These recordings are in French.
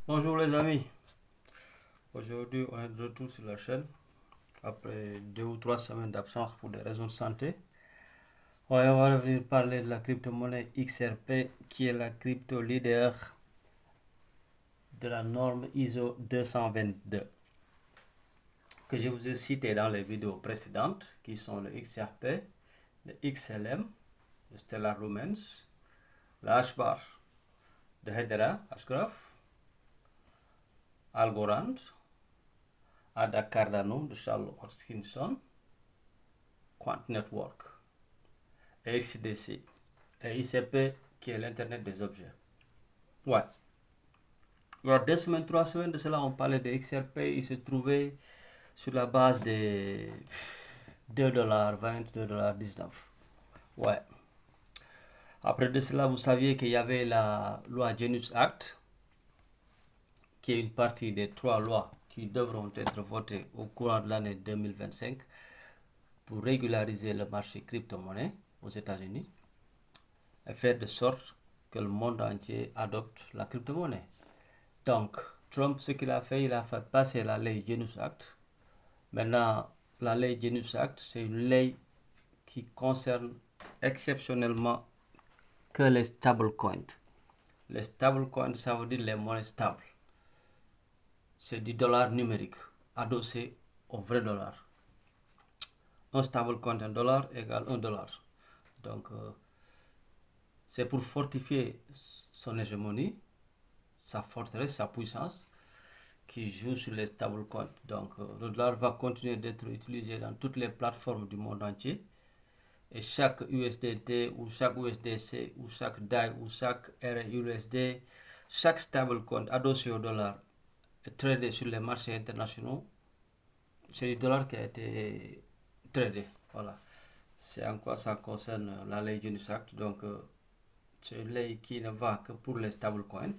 Bonjour les amis, aujourd'hui on est de retour sur la chaîne après 2 ou 3 semaines d'absence pour des raisons de santé. Ouais, on va revenir parler de la crypto-monnaie XRP qui est la crypto leader de la norme ISO 222 que je vous ai cité dans les vidéos précédentes qui sont le XRP, le XLM, le Stellar Lumens, le Hashbar de Hedera Hashgraph, Algorand, Ada Cardano de Charles Hoskinson, Quant Network et XDC et ICP qui est l'Internet des objets. Ouais. Il y a 2 semaines, 3 semaines de cela, on parlait de XRP. Il se trouvait sur la base de 2,20 $, 19. Ouais. Après de cela, vous saviez qu'il y avait la loi Genius Act, qui est une partie des 3 lois qui devront être votées au courant de l'année 2025 pour régulariser le marché crypto-monnaie aux États-Unis et faire de sorte que le monde entier adopte la crypto-monnaie. Donc, Trump, ce qu'il a fait, il a fait passer la loi Genius Act. Maintenant, la loi Genius Act, c'est une loi qui concerne exceptionnellement que les stablecoins. Les stablecoins, ça veut dire les monnaies stables. C'est du dollar numérique adossé au vrai dollar. Un stablecoin d'un dollar égale $1. Donc, c'est pour fortifier son hégémonie, sa forteresse, sa puissance, qui joue sur les stablecoins. Donc, le dollar va continuer d'être utilisé dans toutes les plateformes du monde entier. Et chaque USDT ou chaque USDC ou chaque DAI ou chaque RUSD, chaque stablecoin adossé au dollar est tradé sur les marchés internationaux. C'est du dollar qui a été tradé. Voilà. C'est en quoi ça concerne la loi Genius Act. Donc, c'est une loi qui ne va que pour les stablecoins.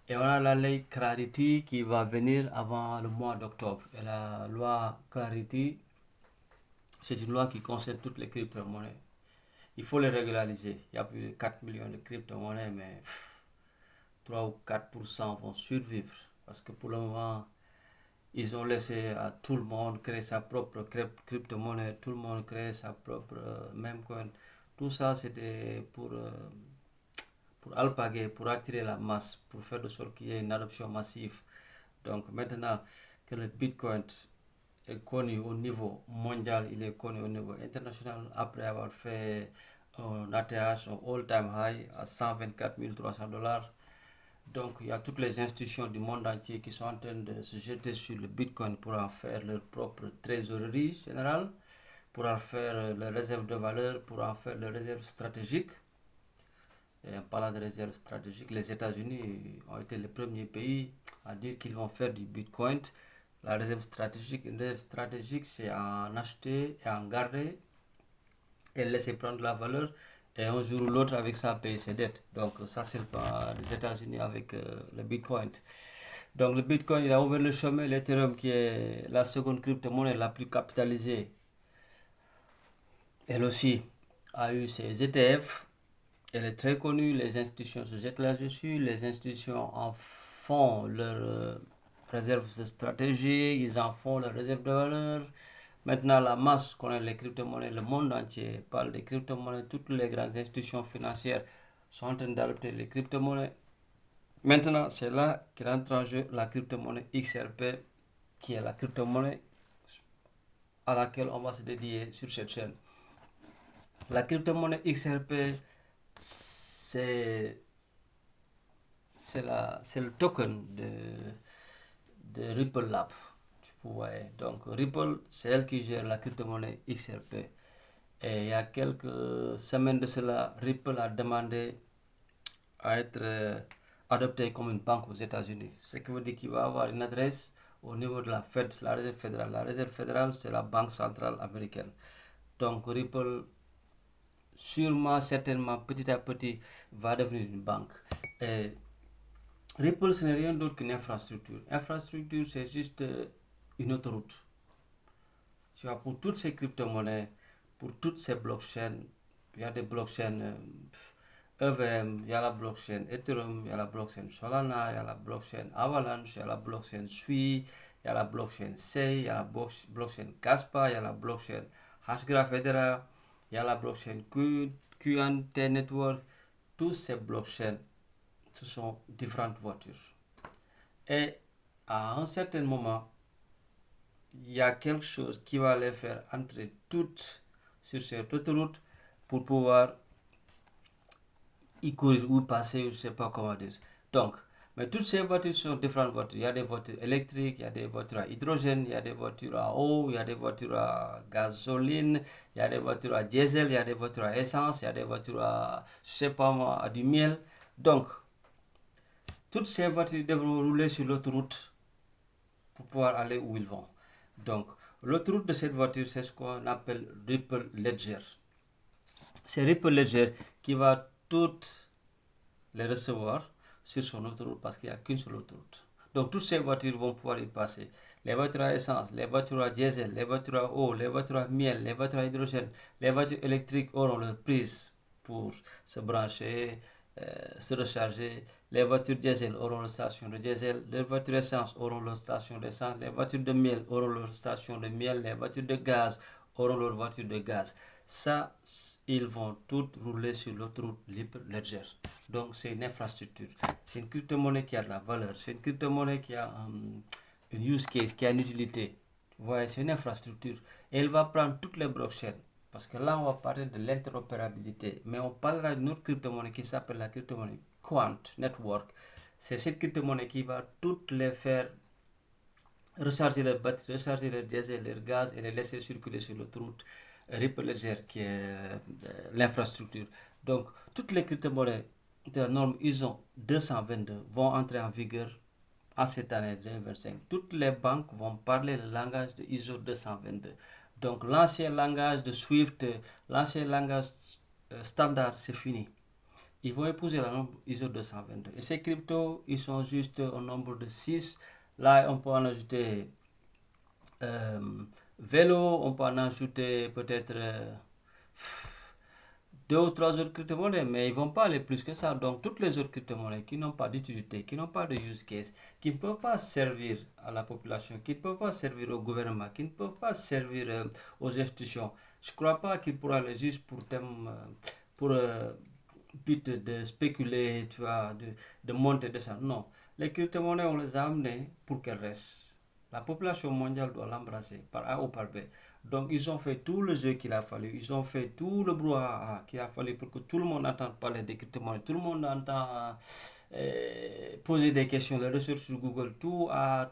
Et on a la loi Clarity qui va venir avant le mois d'octobre. Et la loi Clarity, c'est une loi qui concerne toutes les crypto-monnaies. Il faut les régulariser. Il y a plus de 4 millions de crypto-monnaies, mais 3 ou 4% vont survivre. Parce que pour le moment, ils ont laissé à tout le monde créer sa propre crypto-monnaie. Tout le monde crée sa propre même coin. Tout ça, c'était pour alpaguer, pour attirer la masse, pour faire de sorte qu'il y ait une adoption massive. Donc maintenant que le Bitcoin est connu au niveau mondial, il est connu au niveau international après avoir fait un ATH, un all-time high à 124 300 $. Donc il y a toutes les institutions du monde entier qui sont en train de se jeter sur le Bitcoin pour en faire leur propre trésorerie générale, pour en faire leur réserve de valeur, pour en faire leur réserve stratégique. Et en parlant de réserve stratégique, les États-Unis ont été les premiers pays à dire qu'ils vont faire du Bitcoin. La réserve stratégique, une réserve stratégique, c'est en acheter et en garder et laisser prendre la valeur et un jour ou l'autre avec ça payer ses dettes. Donc ça c'est pas les États-Unis avec le Bitcoin. Donc le Bitcoin il a ouvert le chemin, l'Ethereum qui est la seconde crypto-monnaie la plus capitalisée, elle aussi a eu ses ETF. Elle est très connue, les institutions se jettent là-dessus, les institutions en font leur réserve de stratégie, ils en font leur réserve de valeur. Maintenant, la masse connaît les crypto-monnaies, le monde entier parle des crypto-monnaies, toutes les grandes institutions financières sont en train d'adopter les crypto-monnaies. Maintenant, c'est là qu'entre en jeu la crypto-monnaie XRP, qui est la crypto-monnaie à laquelle on va se dédier sur cette chaîne. La crypto-monnaie XRP, c'est c'est le token de Ripple Lab. Ouais, donc Ripple, c'est elle qui gère la crypto-monnaie XRP. Et il y a quelques semaines de cela, Ripple a demandé à être adopté comme une banque aux États-Unis. Ce qui veut dire qu'il va avoir une adresse au niveau de la Fed, la réserve fédérale. La réserve fédérale, c'est la banque centrale américaine. Donc Ripple, sûrement, certainement, petit à petit, va devenir une banque. Et Ripple, ce n'est rien d'autre qu'une infrastructure. Infrastructure, c'est juste une autoroute. Tu vois, pour toutes ces crypto-monnaies, pour toutes ces blockchains, il y a des blockchains EVM, il y a la blockchain Ethereum, il y a la blockchain Solana, il y a la blockchain Avalanche, il y a la blockchain Sui, il y a la blockchain Sei, il y a la blockchain Caspa, il y a la blockchain Hashgraph Hedera, il y a la blockchain QNT Network. Tous ces blockchains, ce sont différentes voitures. Et à un certain moment, il y a quelque chose qui va les faire entrer toutes sur cette autoroute pour pouvoir y courir ou passer, je ne sais pas comment dire. Donc, mais toutes ces voitures sont différentes voitures. Il y a des voitures électriques, il y a des voitures à hydrogène, il y a des voitures à eau, il y a des voitures à gasoline, il y a des voitures à diesel, il y a des voitures à essence, il y a des voitures à, je sais pas moi, à du miel. Donc, toutes ces voitures devront rouler sur l'autoroute pour pouvoir aller où ils vont. Donc, l'autoroute de cette voiture, c'est ce qu'on appelle Ripple Ledger. C'est Ripple Ledger qui va toutes les recevoir sur son autoroute parce qu'il n'y a qu'une seule autoroute. Donc, toutes ces voitures vont pouvoir y passer. Les voitures à essence, les voitures à diesel, les voitures à eau, les voitures à miel, les voitures à hydrogène, les voitures électriques auront leur prise pour se brancher, se recharger. Les voitures diesel auront leur station de diesel, les voitures essence auront leur station d'essence, les voitures de miel auront leur station de miel, les voitures de gaz auront leur voiture de gaz. Ça, ils vont toutes rouler sur l'autoroute libre Ledger. Donc, c'est une infrastructure. C'est une crypto-monnaie qui a de la valeur. C'est une crypto-monnaie qui a une use case, qui a une utilité. Vous voyez, c'est une infrastructure. Et elle va prendre toutes les blockchains. Parce que là, on va parler de l'interopérabilité. Mais on parlera d'une autre crypto-monnaie qui s'appelle la crypto-monnaie Quant Network. C'est cette crypto-monnaie qui va toutes les faire recharger leurs batteries, recharger leur diesel, leur gaz et les laisser circuler sur l'autoroute Ripple Ledger qui est l'infrastructure. Donc, toutes les crypto-monnaies de la norme ISO 222 vont entrer en vigueur en cette année 2025. Toutes les banques vont parler le langage de ISO 222. Donc, l'ancien langage de Swift, l'ancien langage standard, c'est fini. Ils vont épouser la norme ISO 222. Et ces cryptos, ils sont juste au nombre de 6. Là, on peut en ajouter euh, vélo, on peut en ajouter peut-être deux ou trois autres crypto-monnaies, mais ils ne vont pas aller plus que ça. Donc, toutes les autres crypto-monnaies qui n'ont pas d'utilité, qui n'ont pas de use case, qui ne peuvent pas servir à la population, qui ne peuvent pas servir au gouvernement, qui ne peuvent pas servir aux institutions, je ne crois pas qu'ils pourront aller juste pour but de spéculer, tu vois, de monter, de ça. Non. Les crypto-monnaies, on les a amenées pour qu'elles restent. La population mondiale doit l'embrasser par A ou par B. Donc, ils ont fait tout le jeu qu'il a fallu. Ils ont fait tout le brouhaha qu'il a fallu pour que tout le monde entende parler des crypto-monnaies. Tout le monde entend poser des questions. Les recherches sur Google, tout a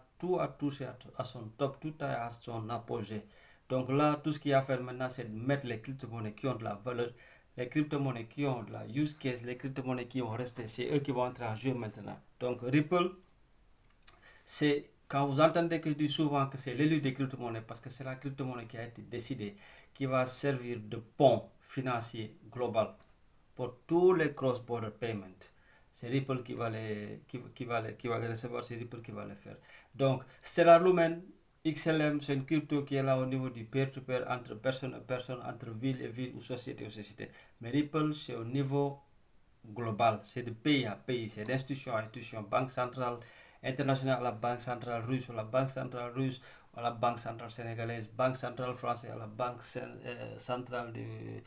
touché à son top, tout a à son apogée. Donc là, tout ce qu'il y a à faire maintenant, c'est de mettre les crypto-monnaies qui ont de la valeur, les crypto-monnaies qui ont de la use case, les crypto-monnaies qui vont rester. C'est eux qui vont entrer en jeu maintenant. Donc, Ripple, c'est quand vous entendez que je dis souvent que c'est l'élu des crypto-monnaies, parce que c'est la crypto-monnaie qui a été décidée, qui va servir de pont financier global pour tous les cross-border payments. C'est Ripple qui va les recevoir, c'est Ripple qui va les faire. Donc, Stellar Lumen, XLM, c'est une crypto qui est là au niveau du peer-to-peer entre personne à personne, entre ville et ville ou société à société. Mais Ripple, c'est au niveau global, c'est de pays à pays, c'est d'institution à institution, banque centrale internationale à la banque centrale russe, à la banque centrale russe, à la banque centrale sénégalaise, banque centrale française, à la banque centrale du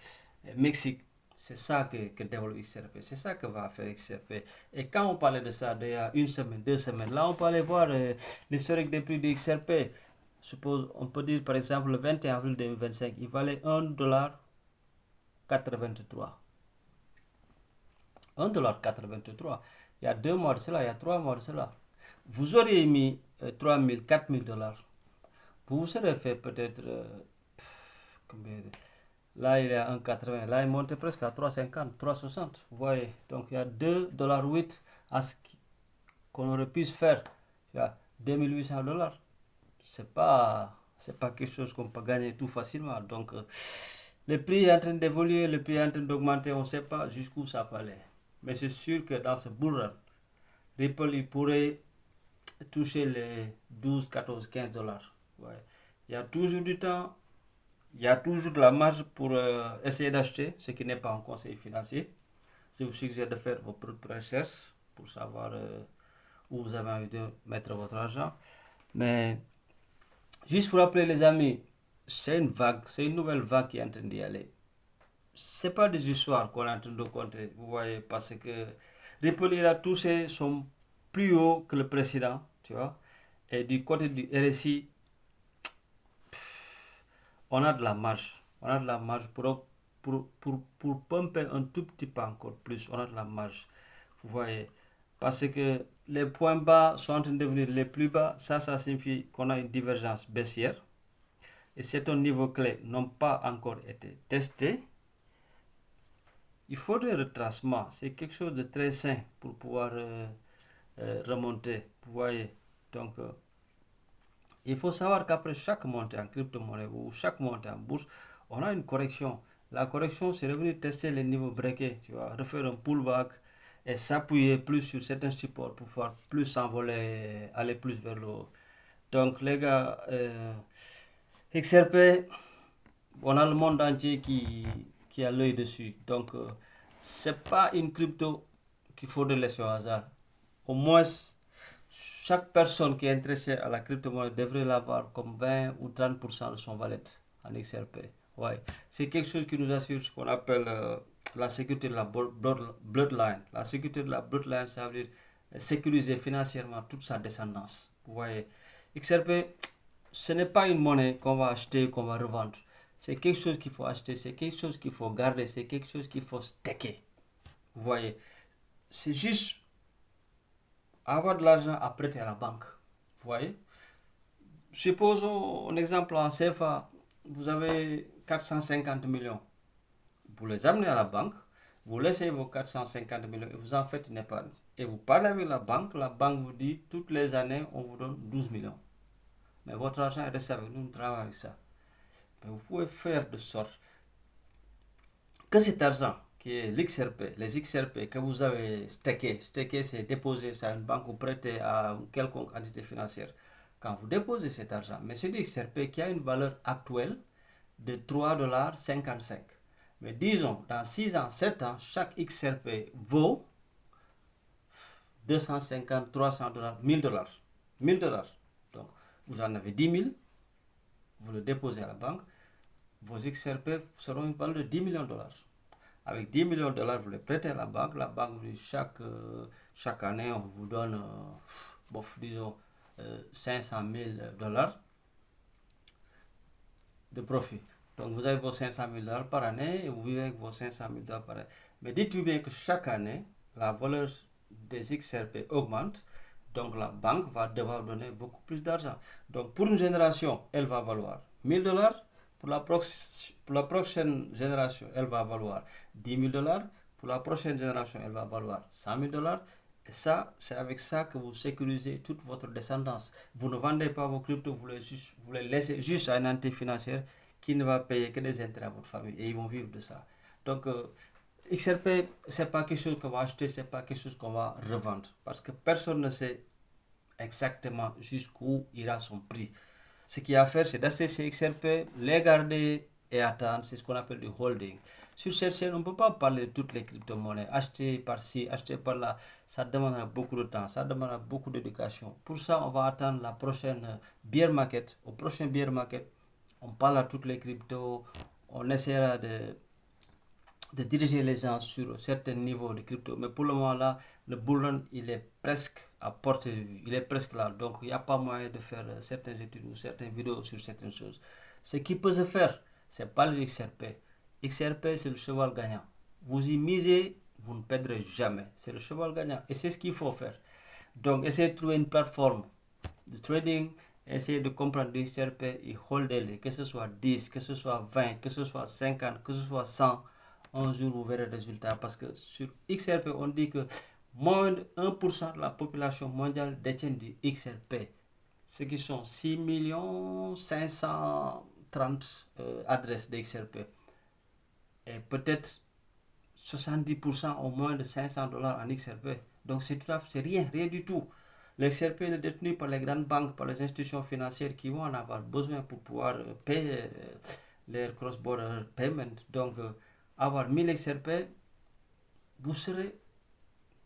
Mexique. C'est ça que développe XRP, c'est ça que va faire XRP. Et quand on parlait de ça, il y a une semaine, 2 semaines, là on peut aller voir l'historique des prix de XRP. Suppose, on peut dire par exemple le 21 avril 2025, il valait 1,83 $. 1,83 $. Il y a 2 mois de cela, il y a 3 mois de cela. Vous auriez mis 3 000, 4 000 dollars. Vous vous serez fait peut-être. Là, il est à 1,80. Là, il monte presque à 3,50, 3,60. Vous voyez. Donc, il y a 2,08 $ à ce qu'on aurait pu se faire. Il y a 2800 dollars. C'est pas quelque chose qu'on peut gagner tout facilement. Donc, le prix est en train d'évoluer, le prix est en train d'augmenter. On ne sait pas jusqu'où ça peut aller. Mais c'est sûr que dans ce bull run, Ripple il pourrait toucher les 12, 14, 15 dollars. Ouais. Il y a toujours du temps, il y a toujours de la marge pour essayer d'acheter, ce qui n'est pas un conseil financier. je vous suggère de faire vos propres recherches pour savoir où vous avez envie de mettre votre argent. Mais juste pour rappeler les amis, c'est une vague, c'est une nouvelle vague qui est en train d'y aller. C'est pas des histoires qu'on est en train de compter, vous voyez, parce que Ripple il a touché son plus haut que le précédent, tu vois. Et du côté du RSI, on a de la marge. On a de la marge pour pumper un tout petit peu encore plus. On a de la marge. Vous voyez. Parce que les points bas sont en train de devenir les plus bas. Ça signifie qu'on a une divergence baissière. Et certains niveaux clés n'ont pas encore été testés. Il faudrait le tracement. C'est quelque chose de très sain pour pouvoir remonter. Vous voyez. Donc, il faut savoir qu'après chaque montée en crypto-monnaie ou chaque montée en bourse, on a une correction. La correction, c'est revenir tester les niveaux breakés, tu vois, refaire un pullback et s'appuyer plus sur certains supports pour pouvoir plus s'envoler, aller plus vers le haut. Donc, les gars, XRP, on a le monde entier qui a l'œil dessus. Donc, c'est pas une crypto qu'il faut laisser au hasard. Au moins, chaque personne qui est intéressée à la crypto-monnaie devrait l'avoir comme 20 ou 30% de son wallet en XRP. Ouais. C'est quelque chose qui nous assure ce qu'on appelle la sécurité de la bloodline. La sécurité de la bloodline, ça veut dire sécuriser financièrement toute sa descendance. Vous voyez, XRP, ce n'est pas une monnaie qu'on va acheter, qu'on va revendre. C'est quelque chose qu'il faut acheter, c'est quelque chose qu'il faut garder, c'est quelque chose qu'il faut stacker. Vous voyez, c'est juste avoir de l'argent à prêter à la banque. Vous voyez, supposons un exemple en CFA, vous avez 450 millions. Vous les amenez à la banque, vous laissez vos 450 millions et vous en faites une épargne. Et vous parlez avec la banque vous dit toutes les années on vous donne 12 millions. Mais votre argent reste avec nous, nous travaillons avec ça. Mais vous pouvez faire de sorte que cet argent qui est l'XRP, les XRP que vous avez stacké c'est déposer ça à une banque ou prêter à une quelconque entité financière. Quand vous déposez cet argent, mais c'est l'XRP qui a une valeur actuelle de 3,55 $. Mais disons, dans 6 ans, 7 ans, chaque XRP vaut 250, 300 $, 1000 $. 1000 $. Donc, vous en avez 10 000, vous le déposez à la banque, vos XRP seront une valeur de 10 millions de dollars. Avec 10 millions de dollars, vous les prêtez à la banque vous dit chaque année, on vous donne, disons, 500 000 $ de profit. Donc vous avez vos 500 000 $ par année et vous vivez avec vos 500 000 $ par année. Mais dites-vous bien que chaque année, la valeur des XRP augmente. Donc la banque va devoir donner beaucoup plus d'argent. Donc pour une génération, elle va valoir 1000 $. Pour la prochaine génération, elle va valoir 10 000 $. Pour la prochaine génération, elle va valoir 100 000 $. Et ça, c'est avec ça que vous sécurisez toute votre descendance. Vous ne vendez pas vos cryptos, vous les laissez juste à une entité financière qui ne va payer que des intérêts à votre famille et ils vont vivre de ça. Donc, XRP, c'est pas quelque chose qu'on va acheter, c'est pas quelque chose qu'on va revendre parce que personne ne sait exactement jusqu'où ira son prix. Ce qu'il y a à faire, c'est d'acheter ces XRP, les garder et attendre. C'est ce qu'on appelle du holding. Sur cette chaîne, on ne peut pas parler de toutes les crypto-monnaies. Acheter par-ci, acheter par-là, ça demandera beaucoup de temps, ça demandera beaucoup d'éducation. Pour ça, on va attendre la prochaine bear market. Au prochain bear market, on parle à toutes les cryptos, on essaiera de diriger les gens sur certains niveaux de crypto. Mais pour le moment là, le bull run, il est presque à portée de vue, il est presque là. Donc il n'y a pas moyen de faire certaines études ou certaines vidéos sur certaines choses. Ce qui peut se faire, c'est pas le XRP. XRP, c'est le cheval gagnant. Vous y misez, vous ne perdrez jamais. C'est le cheval gagnant. Et c'est ce qu'il faut faire. Donc essayez de trouver une plateforme de trading, essayez de comprendre l'XRP et holdez-les. Que ce soit 10, que ce soit 20, que ce soit 50, que ce soit 100. Un jour vous verrez le résultat parce que sur XRP on dit que moins de 1% de la population mondiale détient du XRP, ce qui sont 6 530 adresses d'XRP et peut-être 70% au moins de 500 $ en XRP. Donc c'est rien du tout. L'XRP est détenu par les grandes banques, par les institutions financières qui vont en avoir besoin pour pouvoir payer les cross-border payments. Donc avoir 1000 XRP, vous serez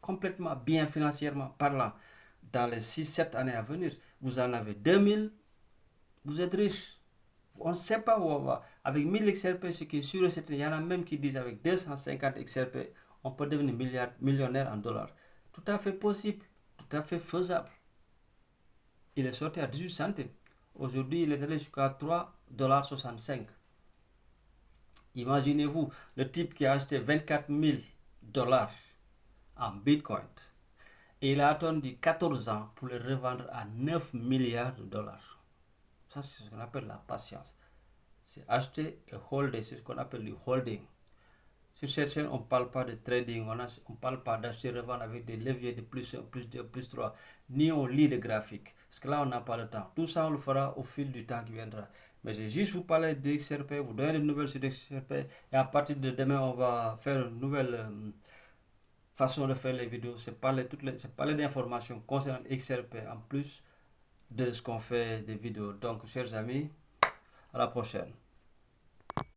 complètement bien financièrement parlant. Dans les 6-7 années à venir, vous en avez 2000, vous êtes riche. On ne sait pas où on va. Avec 1000 XRP, ce qui est sûr et certain, il y en a même qui disent avec 250 XRP, on peut devenir millionnaire en dollars. Tout à fait possible, tout à fait faisable. Il est sorti à 18 centimes. Aujourd'hui, il est allé jusqu'à 3,65 $. Imaginez-vous, le type qui a acheté 24 000 $ en Bitcoin. Et il a attendu 14 ans pour le revendre à 9 milliards de dollars. Ça, c'est ce qu'on appelle la patience. C'est acheter et holder, c'est ce qu'on appelle le holding. Sur cette chaîne, on ne parle pas de trading, on ne parle pas d'acheter et revendre avec des leviers de plus 1, plus 2, plus 3, ni on lit les graphiques. Parce que là, on n'a pas le temps. Tout ça, on le fera au fil du temps qui viendra. Mais j'ai juste vous parler de XRP, vous donner des nouvelles sur XRP, et à partir de demain, on va faire une nouvelle façon de faire les vidéos. C'est parler d'informations concernant XRP en plus de ce qu'on fait des vidéos. Donc, chers amis, à la prochaine.